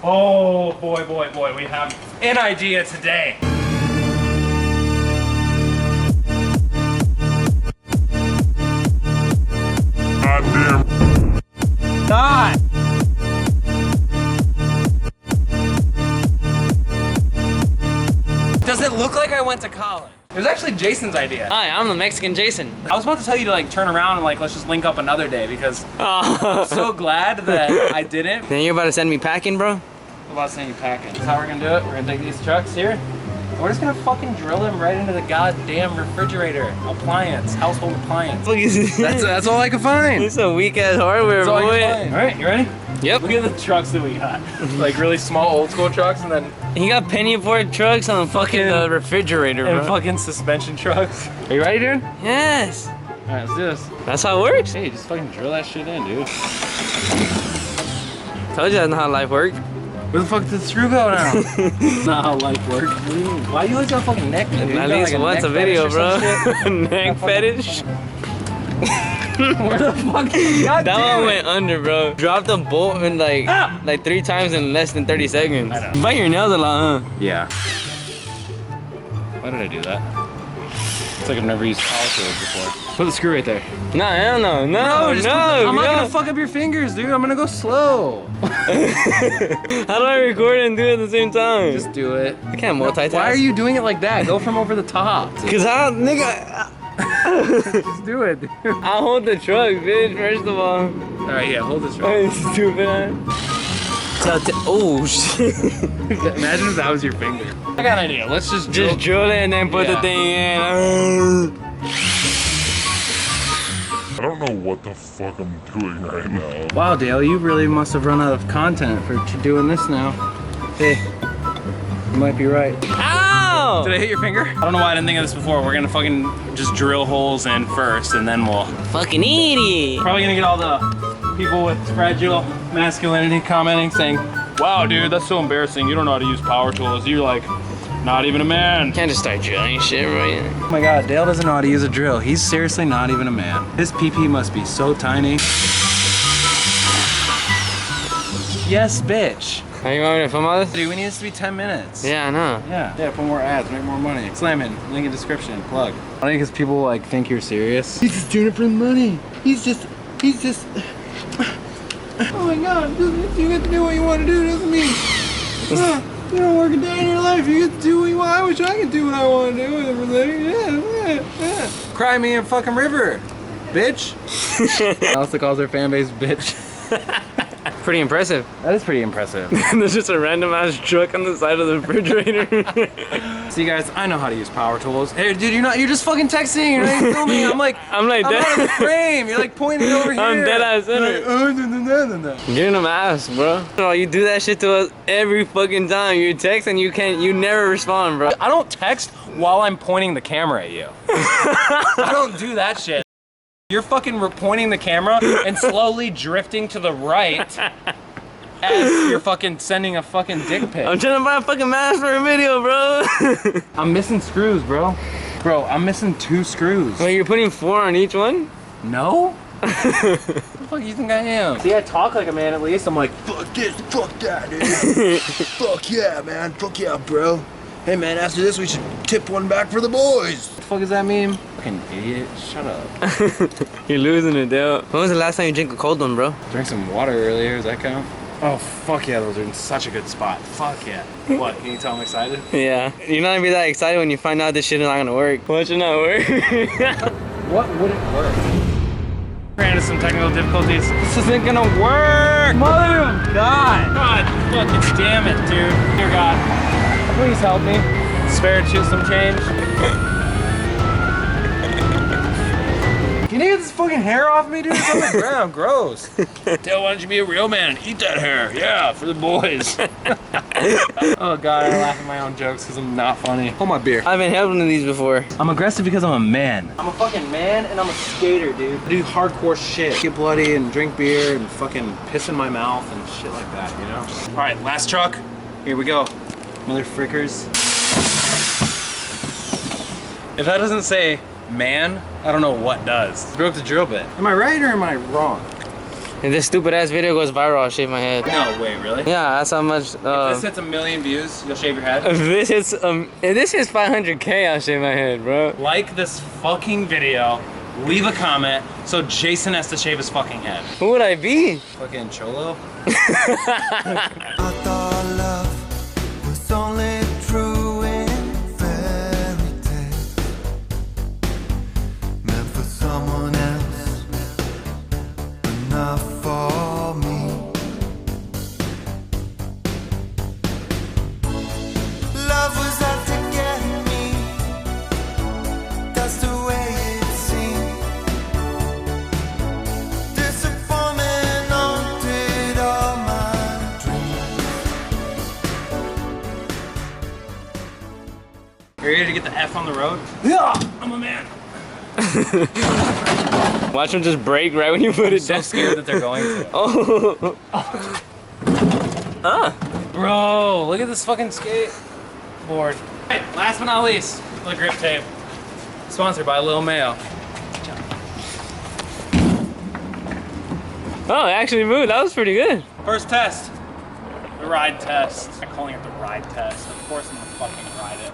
Oh boy, boy, boy, we have an idea today. God. Does it look like I went to college? It was actually Jason's idea. Hi, I'm the Mexican Jason. I was about to tell you to like turn around and like let's just link up another day because I'm so glad that I didn't. Then you're about to send me packing, bro? I'm about to send you packing. That's how we're gonna do it. We're gonna take these trucks here. And we're just gonna fucking drill them right into the goddamn refrigerator appliance, household appliance. That's all I can find. It's a weak ass hardware, boy. All right, you ready? Yep. Look at the trucks that we got. Like really small old school trucks and then He got penny board trucks on the fucking refrigerator, bro. and fucking suspension trucks. Are you ready, dude? Yes. All right, let's do this. That's how it works. Hey, just fucking drill that shit in, dude. Told you that's not how life works. Where the fuck did the screw go now? Not how life works. Why you always got fucking neck? Dude? At least like once a video, bro. Neck fetish. Where the fuck? God That one went under, bro. Dropped the bolt in like 3 times in less than 30 seconds. I know. You bite your nails a lot, huh? Yeah. Why did I do that? It's like I've never used power tools before. Put the screw right there. Nah, hell no. No, I'm not no. gonna fuck up your fingers, dude. I'm gonna go slow. How do I record and do it at the same time? Just do it. I can't multitask. Why are you doing it like that? Go from over the top. Cause I don't, nigga. Just do it, dude. I'll hold the truck, bitch, first of all. All right, yeah, hold this right. Stupid ass. Oh, shit. Imagine if that was your finger. I got an idea. Let's just drill it and then put the thing in. I don't know what the fuck I'm doing right now. Wow, Dale, you really must have run out of content for doing this now. Hey, you might be right. Ow! Did I hit your finger? I don't know why I didn't think of this before. We're gonna fucking just drill holes in first and then we'll... Fucking idiot. Probably gonna get all the people with fragile masculinity commenting saying, wow, dude, that's so embarrassing. You don't know how to use power tools. You're like, not even a man. Can't just start drilling shit right now. Oh my God, Dale doesn't know how to use a drill. He's seriously not even a man. His PP must be so tiny. Yes, bitch. Are you want me to film all this? Dude, we need this to be 10 minutes. Yeah, I know. Yeah, put more ads, make more money. Slam in, link in description, plug. I think because people like think you're serious. He's just doing it for the money. He's just. Oh my God, you get to do what you want to do, doesn't mean. You don't work a day in your life, you get to do what you want. I wish I could do what I want to do with everything. Yeah. Cry me in fucking river, bitch. Alistair calls her fan base bitch. Pretty impressive. That is pretty impressive. There's just a random ass truck on the side of the refrigerator. See guys, I know how to use power tools. Hey dude, you're just fucking texting, you're not even filming. I'm I'm out of the frame. You're like pointing over here. I'm dead ass in it. You're in them ass, bro. Oh, you do that shit to us every fucking time. You text and you never respond, bro. I don't text while I'm pointing the camera at you. I don't do that shit. You're fucking pointing the camera and slowly drifting to the right as you're fucking sending a fucking dick pic. I'm trying to buy a fucking mask for a video, bro. I'm missing screws, bro. Bro, I'm missing 2 screws. Wait, you're putting 4 on each one? No? What the fuck do you think I am? See, I talk like a man at least. I'm like, Fuck this, fuck that, dude. Fuck yeah, man. Fuck yeah, bro. Hey, man, after this, we should tip one back for the boys. what the fuck does that mean? Fucking idiot. Shut up. You're losing it, Dale. When was the last time you drank a cold one, bro? Drank some water earlier, does that count? Oh, fuck yeah, those are in such a good spot. Fuck yeah. What, can you tell I'm excited? Yeah. You're not gonna be that excited when you find out this shit is not gonna work. What should not work? What wouldn't work? Ran into some technical difficulties. This isn't gonna work! Mother of God! God fucking damn it, dude. Dear God. Please help me. Spare some change. Can you get this fucking hair off me, dude? It's on the ground. Gross. Dale, why don't you be a real man and eat that hair? Yeah, for the boys. Oh God, I laugh at my own jokes because I'm not funny. Hold my beer. I've been helping in these before. I'm aggressive because I'm a man. I'm a fucking man and I'm a skater, dude. I do hardcore shit. Get bloody and drink beer and fucking piss in my mouth and shit like that, you know? All right, last truck. Here we go. Mother frickers. If that doesn't say man, I don't know what does. Broke the drill bit. Am I right or am I wrong? If this stupid ass video goes viral, I'll shave my head. No way, really? Yeah, that's how much. If this hits 1 million views, you'll shave your head? If this hits 500K, I'll shave my head, bro. Like this fucking video, leave a comment, so Jason has to shave his fucking head. Who would I be? Fucking Cholo? I thought love was only true in fairy tales, meant for someone else, but not for me. Love was out to get me, that's the way it seemed. Disappointment haunted all my You ready to get the F on the road? Yeah! I'm a man. Watch them just break right when you put it So down. scared that they're going to. Oh. Bro, look at this fucking skateboard. Hey, last but not least, the grip tape. Sponsored by Lil Mayo. Oh, it actually moved. That was pretty good. First test. The ride test. I'm calling it the ride test. Of course I'm gonna fucking ride it.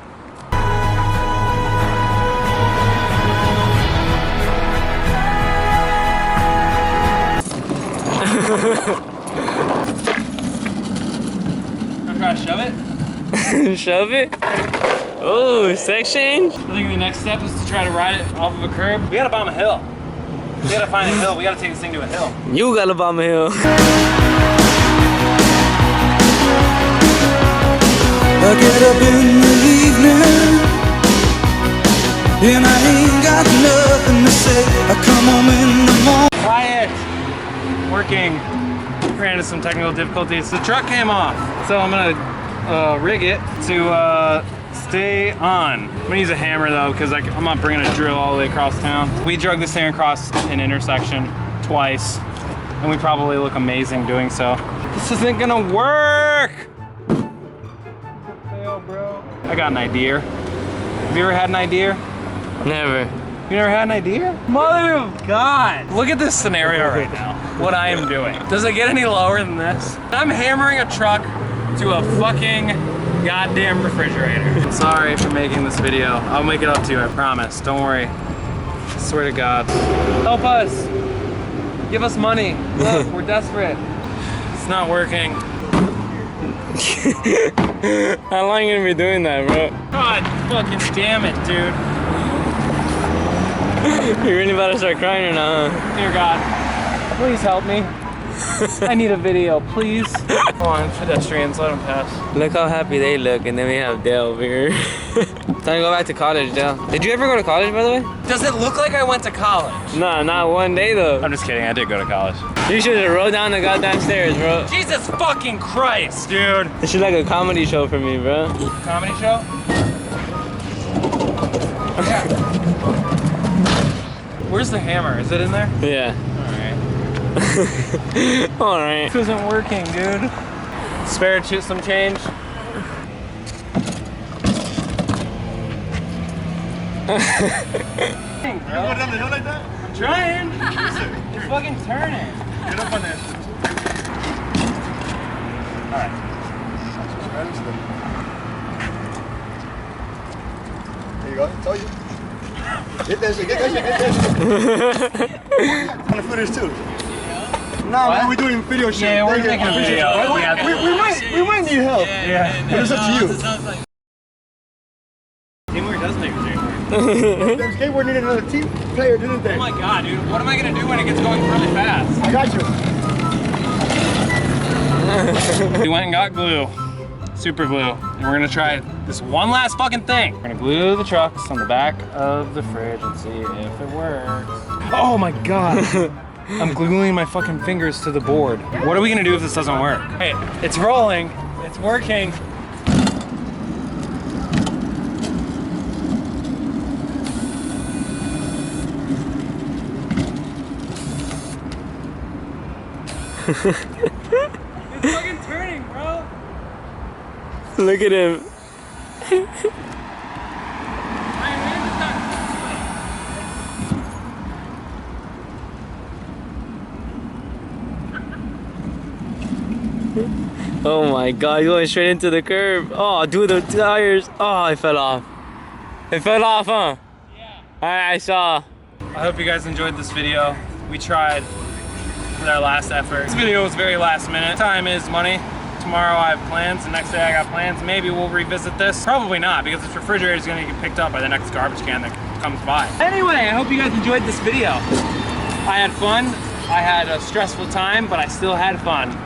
I'm trying to shove it. Shove it. Oh, sex change? I think the next step is to try to ride it off of a curb. We gotta bomb a hill. We gotta find a hill. We gotta take this thing to a hill. You got a bomb a hill. I get up in the evening and I ain't got nothing to say. I come home in the morning. Quiet. Working. Ran into some technical difficulties. The truck came off, so I'm gonna rig it to stay on. I'm gonna use a hammer though, because I'm not bringing a drill all the way across town. We drug this thing across an intersection twice, and we probably look amazing doing so. This isn't gonna work. Bro. I got an idea. Have you ever had an idea? Never. You never had an idea? Mother of God! Look at this scenario right now. What I am doing. Does it get any lower than this? I'm hammering a truck to a fucking goddamn refrigerator. Sorry for making this video. I'll make it up to you, I promise. Don't worry. I swear to God. Help us. Give us money. Look, we're desperate. It's not working. How long you gonna be doing that, bro? God fucking damn it, dude. You really about to start crying or not? Dear God, please help me. I need a video, please. Come on, pedestrians, let them pass. Look how happy they look, and then we have Dale over here. Time to go back to college, Dale. Did you ever go to college, by the way? Does it look like I went to college? No, not one day though. I'm just kidding, I did go to college. You should have rolled down the goddamn stairs, bro. Jesus fucking Christ, dude. This is like a comedy show for me, bro. Comedy show? Yeah. Where's the hammer? Is it in there? Yeah. Alright. Alright. This isn't working, dude. Spare some change. Dang, bro. You go down the hill like that? I'm trying. You're fucking turning. Get up on that. Alright. There you go. I told you. Get that shit. Get that shit. Get that shit. On the footage too. Nah, man, we're doing video shit. Yeah, we're making a video. We might need help. Yeah. But it's up to you. Teamwork does make a dream work. Them skateboard needed another team player, didn't they? Oh my God, dude. What am I gonna do when it gets going really fast? I got you. We went and got glue. Super glue. And we're gonna try this one last fucking thing. We're gonna glue the trucks on the back of the fridge and see if it works. Oh my God. I'm gluing my fucking fingers to the board. What are we gonna do if this doesn't work? Hey, it's rolling. It's working. It's fucking turning, bro. Look at him. Oh my god, you went straight into the curb. Oh, dude, the tires. Oh, it fell off. It fell off, huh? Yeah. I saw. I hope you guys enjoyed this video. We tried with our last effort. This video was very last minute. Time is money. Tomorrow I have plans, the next day I got plans. Maybe we'll revisit this. Probably not, because this refrigerator is gonna get picked up by the next garbage can that comes by. Anyway, I hope you guys enjoyed this video. I had fun. I had a stressful time, but I still had fun.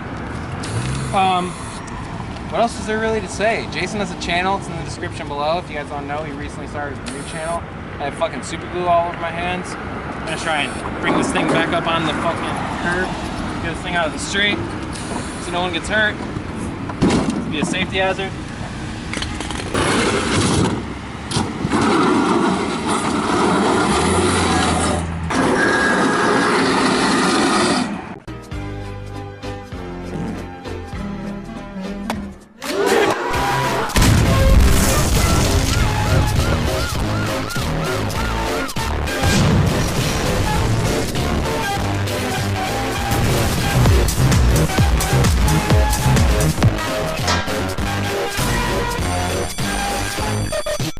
What else is there really to say? Jason has a channel, it's in the description below. If you guys don't know, he recently started a new channel. I have fucking super glue all over my hands. I'm gonna try and bring this thing back up on the fucking curb. Get this thing out of the street so no one gets hurt. Be a safety hazard.